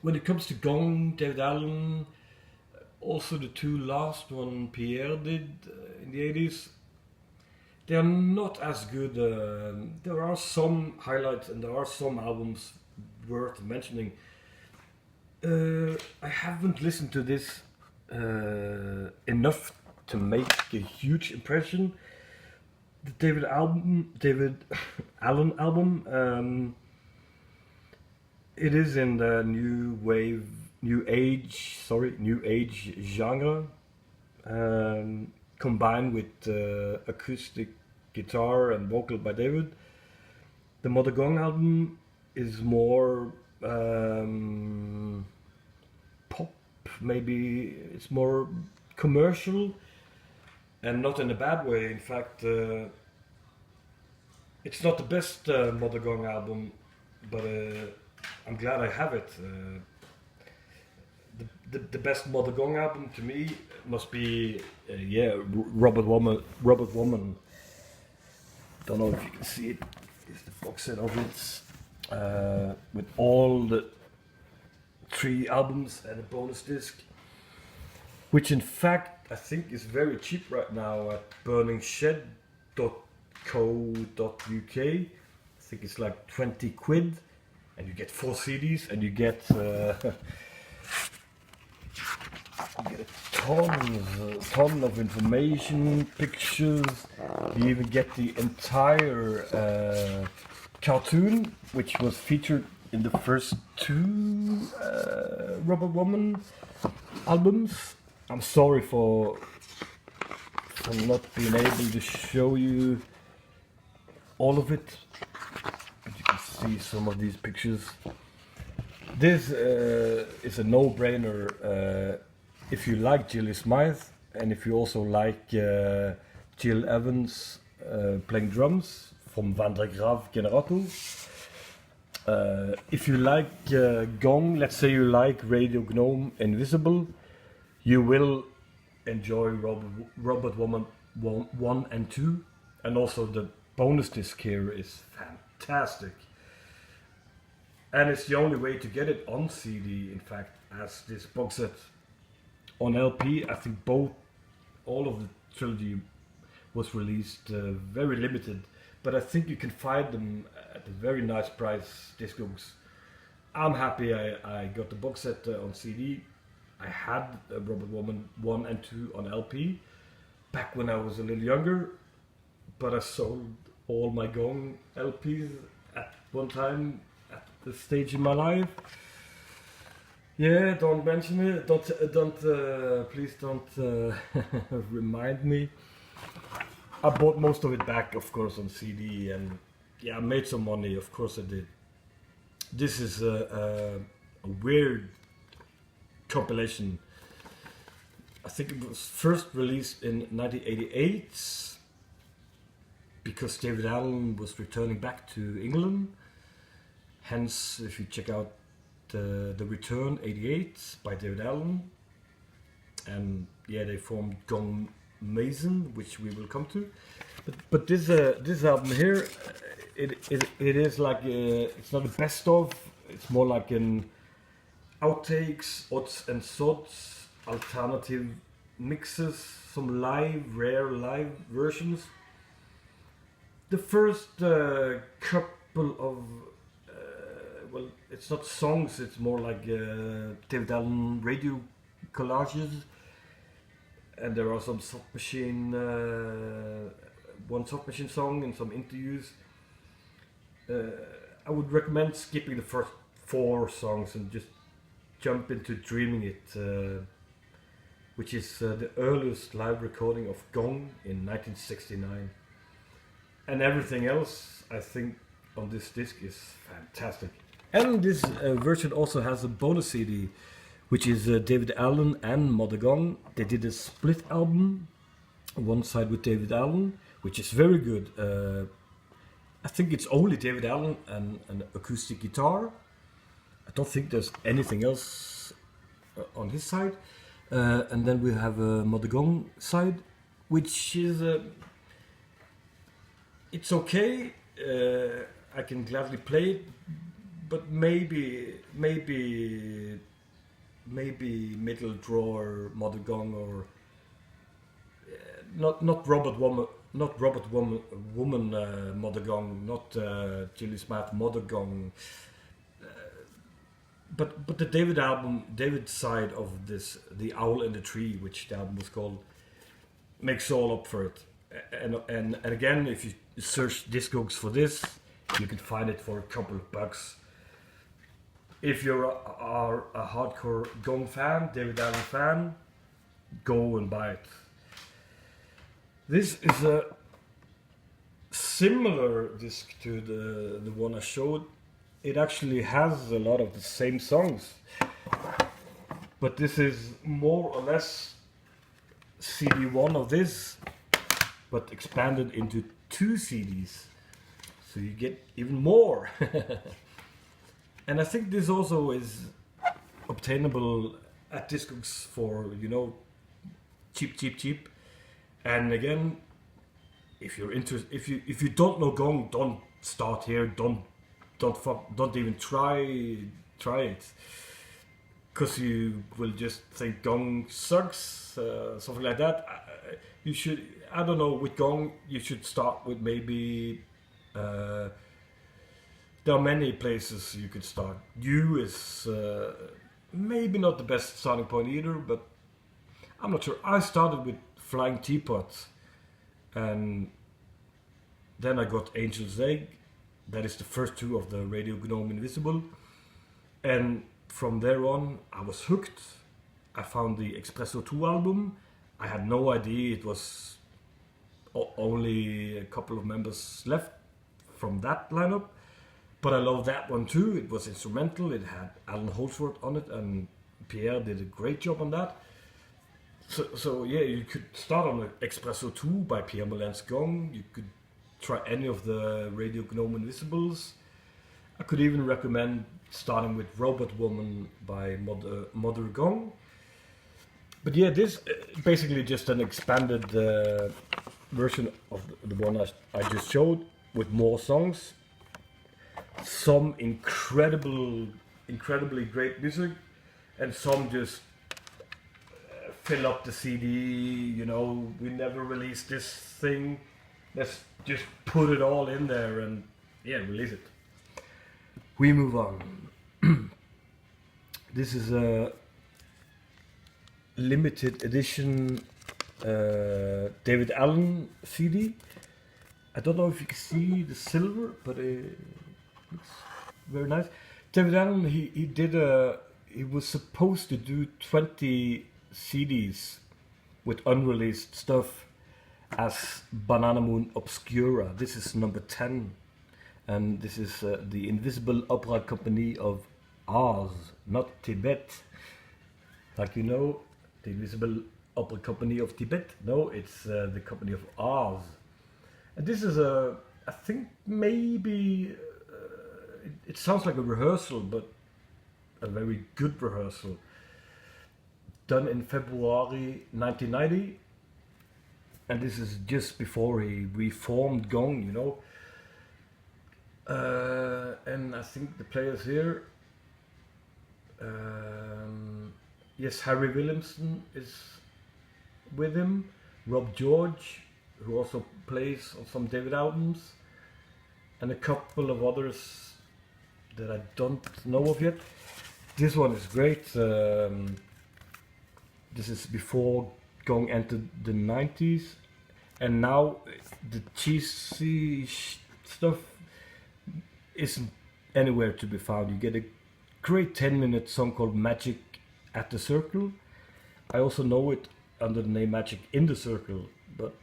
When it comes to Gong, Daevid Allen, also the two last one Pierre did in the 80s, they are not as good. There are some highlights and there are some albums worth mentioning. I haven't listened to this enough to make a huge impression. The Daevid Allen album, it is in the new age genre, combined with acoustic guitar and vocal by David. The Mother Gong album is more pop, maybe it's more commercial, and not in a bad way. In fact, it's not the best Mother Gong album, but I'm glad I have it. The best Mother Gong album to me must be Robert Woman. Don't know if you can see it. It's the box set of it with all the 3 albums and a bonus disc, which in fact I think is very cheap right now at burningshed.co.uk. I think it's like 20 quid, and you get 4 CDs, and you get a ton of information, pictures. You even get the entire cartoon, which was featured in the first two Robot Woman albums. I'm sorry for not being able to show you all of it, but you can see some of these pictures. This is a no-brainer if you like Jill Smythe and if you also like Jill Evans playing drums from Van der Graaf Generator. If you like Gong, let's say you like Radio Gnome Invisible, you will enjoy Robot Woman 1 and 2, and also the bonus disc here is fantastic. And it's the only way to get it on CD, in fact, as this box set. On LP, I think all of the trilogy was released very limited, but I think you can find them at a very nice price, Discogs. I'm happy I got the box set on CD. I had Robot Woman 1 and 2 on LP back when I was a little younger, but I sold all my Gong LPs at one time at this stage in my life. Yeah, don't mention it. Please don't remind me. I bought most of it back, of course, on CD, and yeah, I made some money. Of course, I did. This is a weird compilation. I think it was first released in 1988 because Daevid Allen was returning back to England. Hence, if you check out the Return 88 by Daevid Allen, and yeah, they formed Gong Mason, which we will come to. But this album here, it is like it's not a best of. It's more like an outtakes, odds and sods, alternative mixes, some rare live versions. The first couple of well, it's not songs, it's more like Daevid Allen radio collages, and there are some Soft Machine, one Soft Machine song and some interviews. I would recommend skipping the first 4 songs and just jump into Dreaming It, which is the earliest live recording of Gong in 1969. And everything else, I think, on this disc is fantastic. And this version also has a bonus CD, which is Daevid Allen and Mother Gong. They did a split album, one side with Daevid Allen, which is very good. I think it's only Daevid Allen and an acoustic guitar. I don't think there's anything else on his side. And then we have a Mother Gong side, which is it's okay. I can gladly play it, but maybe middle drawer Mother Gong, or not Robot Woman Mother Gong, not Jill Smythe Mother Gong. But the David side of this, The Owl in the Tree, which the album was called, makes all up for it. And again, if you search Discogs for this, you can find it for a couple of bucks. If you are a hardcore Gong fan, Daevid Allen fan, go and buy it. This is a similar disc to the one I showed. It actually has a lot of the same songs, but this is more or less CD1 of this, but expanded into 2 CDs, so you get even more. And I think this also is obtainable at Discogs for, you know, cheap. And again, if you're interested, if you don't know Gong, don't start here. Don't even try it, because you will just think Gong sucks, something like that. You should, I don't know, with Gong you should start with maybe. There are many places you could start. You is maybe not the best starting point either, but I'm not sure. I started with Flying Teapot, and then I got Angel's Egg. That is the first two of the Radio Gnome Invisible. And from there on, I was hooked. I found the Espresso 2 album. I had no idea it was only a couple of members left from that lineup. But I love that one too. It was instrumental. It had Alan Holdsworth on it, and Pierre did a great job on that. So yeah, you could start on Espresso 2 by Pierre Moerlens Gong. You could try any of the Radio Gnome Invisibles. I could even recommend starting with Robot Woman by Mother Gong. But yeah, this basically just an expanded version of the one I just showed with more songs. Some incredibly great music, and some just fill up the CD. You know, we never released this thing. Let's just put it all in there and yeah, release it. We move on. This is a limited edition Daevid Allen CD. I don't know if you can see the silver, but it looks very nice. Daevid Allen, he was supposed to do 20 CDs with unreleased stuff as Banana Moon Obscura. This is number 10, and this is the Invisible Opera Company of Oz, not Tibet. Like you know, the Invisible Opera Company of Tibet. No, it's the Company of Oz. And this is I think maybe, it sounds like a rehearsal, but a very good rehearsal. Done in February 1990. And this is just before he reformed Gong, you know. And I think the players here, yes, Harry Williamson is with him, Rob George, who also plays on some Daevid albums, and a couple of others that I don't know of yet. This one is great. This is before Gong entered the 90s, and now the cheesy stuff isn't anywhere to be found. You get a great 10-minute song called Magic at the Circle. I also know it under the name Magic in the Circle, but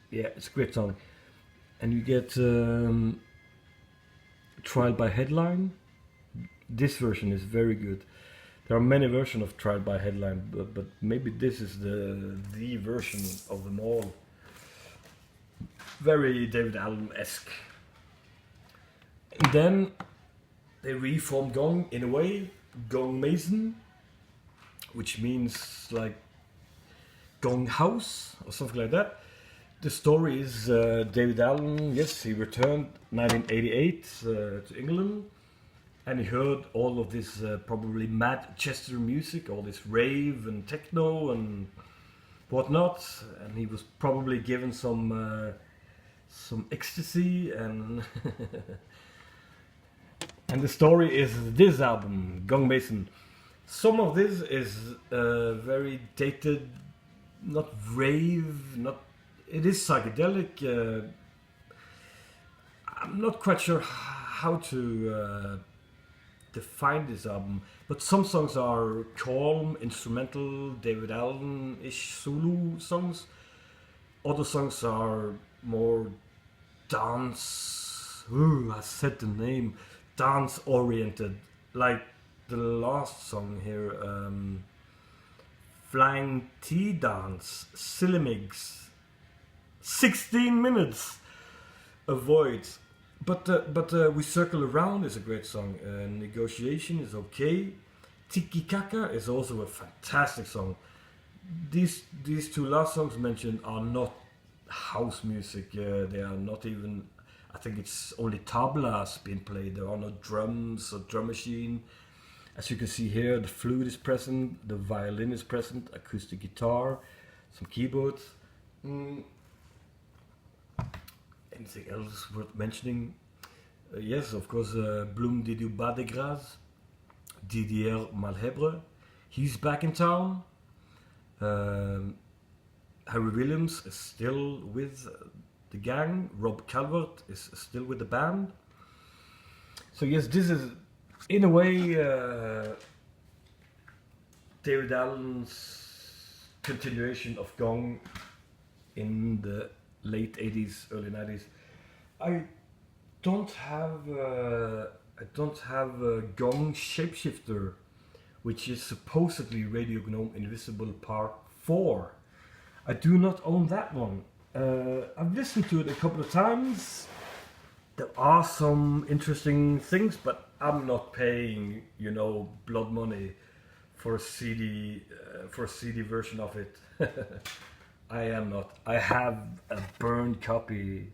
yeah, it's a great song. And you get Trial by Headline. This version is very good. There are many versions of Trial by Headline, but maybe this is the version of them all. Very Daevid Allen-esque. And then they reformed Gong in a way, Gong Mason, which means like Gong House or something like that. The story is Daevid Allen, yes, he returned 1988 to England, and he heard all of this probably Manchester music, all this rave and techno and whatnot, and he was probably given some ecstasy and and the story is this album, Gong Mason. Some of this is very dated, not rave, not. It is psychedelic. I'm not quite sure how to define this album, but some songs are calm, instrumental, Daevid Allen-ish Zulu songs. Other songs are more dance. I said the name. Dance-oriented, like the last song here, Flying Tea Dance, Silly 16 minutes. Avoid. But We Circle Around is a great song. Negotiation is okay. Tiki Kaka is also a fantastic song. These two last songs mentioned are not house music. They are not even. I think it's only tablas being played. There are no drums or drum machine. As you can see here, the flute is present, the violin is present, acoustic guitar, some keyboards. Anything else worth mentioning? Yes, of course, Bloom Didou Bas de Graz, Didier Malhebre. He's back in town. Um, Harry Williams is still with the gang. Rob Calvert is still with the band. So yes, this is in a way Daevid Allen's continuation of Gong in the late 80s, early 90s. I don't have a Gong Shapeshifter, which is supposedly Radio Gnome Invisible Part 4. I do not own that one. I've listened to it a couple of times. There are some interesting things, but I'm not paying, blood money for a CD version of it. I am not. I have a burned copy.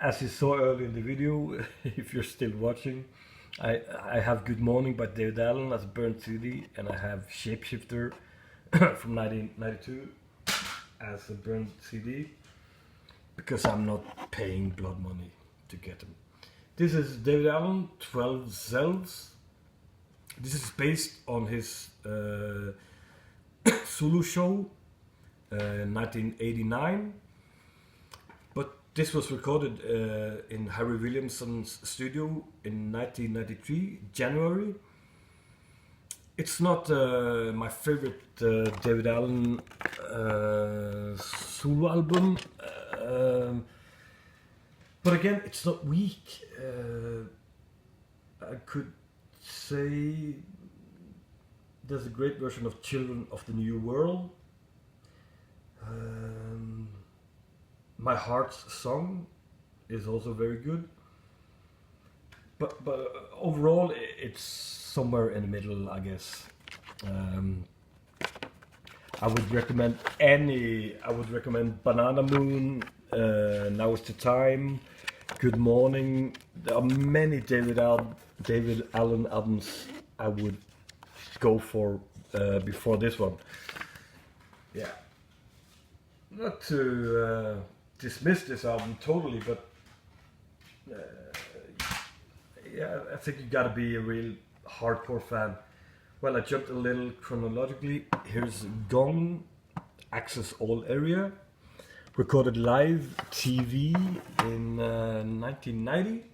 As you saw earlier in the video, if you're still watching, I have Good Morning by Daevid Allen as a burned CD, and I have Shapeshifter from 1992 as a burned CD, because I'm not paying blood money to get them. This is Daevid Allen, 12 Zelves. This is based on his solo show, 1989. But this was recorded in Harry Williamson's studio in 1993, January. It's not my favorite Daevid Allen solo album, but again, it's not weak. I could say there's a great version of Children of the New World. My Heart's Song is also very good. But overall, it's somewhere in the middle, I guess. I would recommend Banana Moon, Now Is the Time, Good Morning. There are many Daevid Allen albums I would go for before this one. Yeah. Not to dismiss this album totally, but yeah, I think you gotta be a real hardcore fan. Well, I jumped a little chronologically. Here's Gong, Access All Area, recorded live TV in 1990.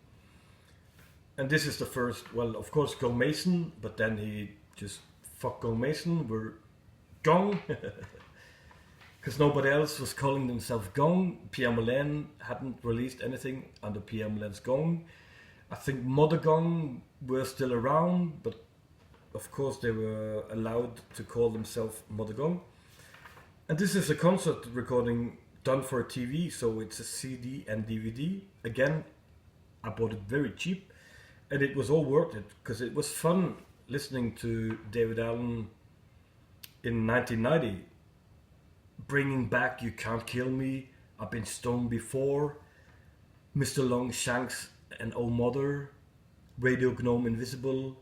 And this is the first, well, of course, Gong Mason, but then he just fuck Gong Mason, we're Gong. Because nobody else was calling themselves Gong. Pierre Moerlens hadn't released anything under Pierre Moerlens Gong. I think Mother Gong were still around, but of course they were allowed to call themselves Mother Gong. And this is a concert recording done for a TV, so it's a CD and DVD. Again, I bought it very cheap, and it was all worth it, because it was fun listening to Daevid Allen in 1990. Bringing back You Can't Kill Me, I've Been Stoned Before, Mr. Longshanks and Oh Mother, Radio Gnome Invisible,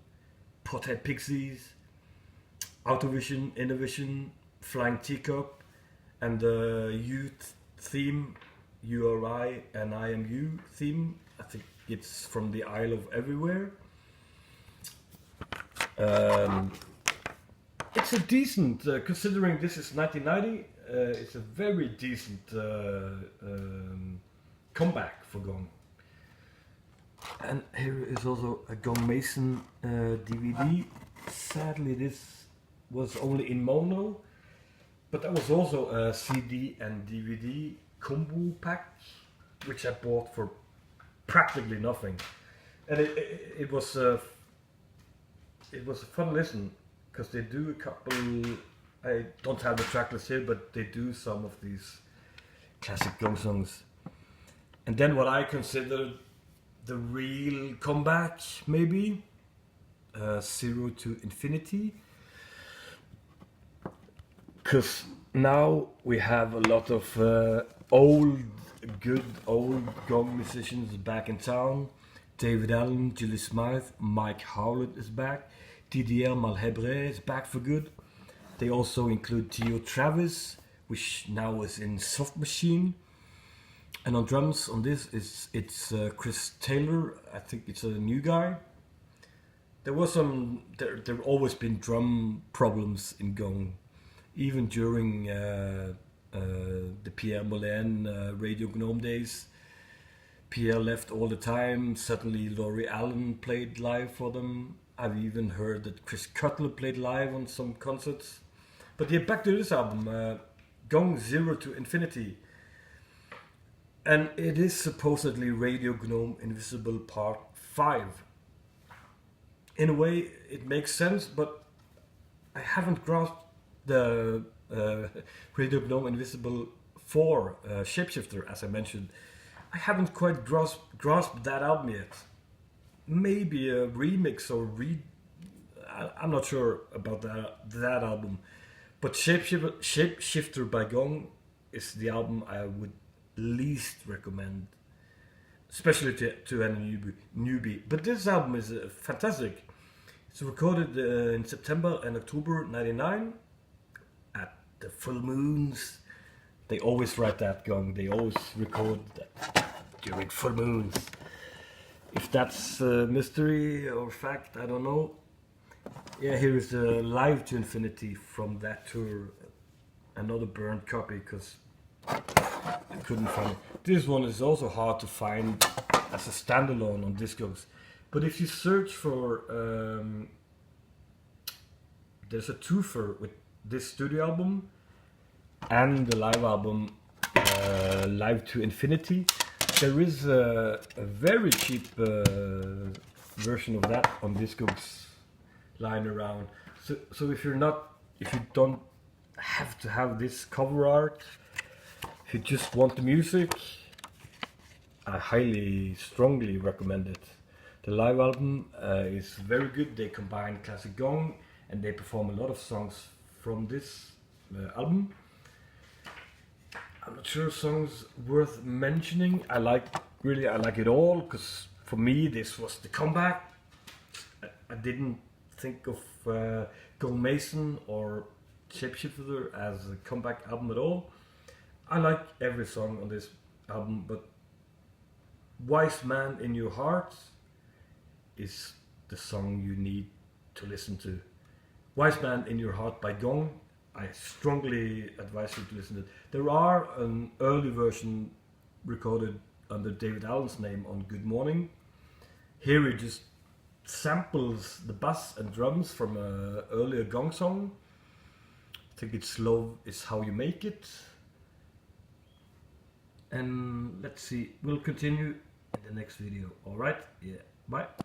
Pothead Pixies, Autovision, Innovision, Flying Teacup, and the youth theme, You Are I and I Am You theme. I think it's from the Isle of Everywhere. It's a decent, considering this is 1990, it's a very decent comeback for Gong. And here is also a Gong Mason DVD. Sadly, this was only in mono, but that was also a CD and DVD combo pack, which I bought for practically nothing. And it was a fun listen, because they do a couple. I don't have the track list here, but they do some of these classic Gong songs. And then what I consider the real comeback, maybe, Zero to Infinity. Because now we have a lot of good old Gong musicians back in town. Daevid Allen, Julie Smythe, Mike Howlett is back. Didier Malhebre is back for good. They also include Theo Travis, which now is in Soft Machine. And on drums on this it's Chris Taylor. I think it's a new guy. There always been drum problems in Gong. even during the Pierre Moerlens Radio Gnome days. Pierre left all the time. Suddenly Daevid Allen played live for them. I've even heard that Chris Cutler played live on some concerts. But yeah, back to this album, Gong 0 to Infinity. And it is supposedly Radio Gnome Invisible Part 5. In a way, it makes sense, but I haven't grasped the Radio Gnome Invisible 4 Shapeshifter, as I mentioned. I haven't quite grasped that album yet. Maybe a remix or I'm not sure about that album. But Shapeshifter by Gong is the album I would least recommend, especially to any newbie. But this album is fantastic. It's recorded in September and October '99 at the full moons. They always write that, Gong. They always record that during full moons. If that's a mystery or fact, I don't know. Yeah, here is a Live to Infinity from that tour. Another burnt copy because I couldn't find it. This one is also hard to find as a standalone on Discogs. But if you search for... there's a twofer with this studio album and the live album Live to Infinity. There is a very cheap version of that on Discogs lying around. So if you don't have to have this cover art, if you just want the music, I strongly recommend it. The live album is very good. They combine classic Gong and they perform a lot of songs from this album. I'm not sure songs worth mentioning. I like it all, because for me this was the comeback. I didn't think of Gong Mason or Shapeshifter as a comeback album at all. I like every song on this album, but Wise Man in Your Heart is the song you need to listen to. Wise Man in Your Heart by Gong. I strongly advise you to listen to it. There are an early version recorded under Daevid Allen's name on Good Morning. Here he just samples the bass and drums from an earlier Gong song. I think it's Love Is How You Make It. And let's see, we'll continue in the next video. Alright? Yeah, bye.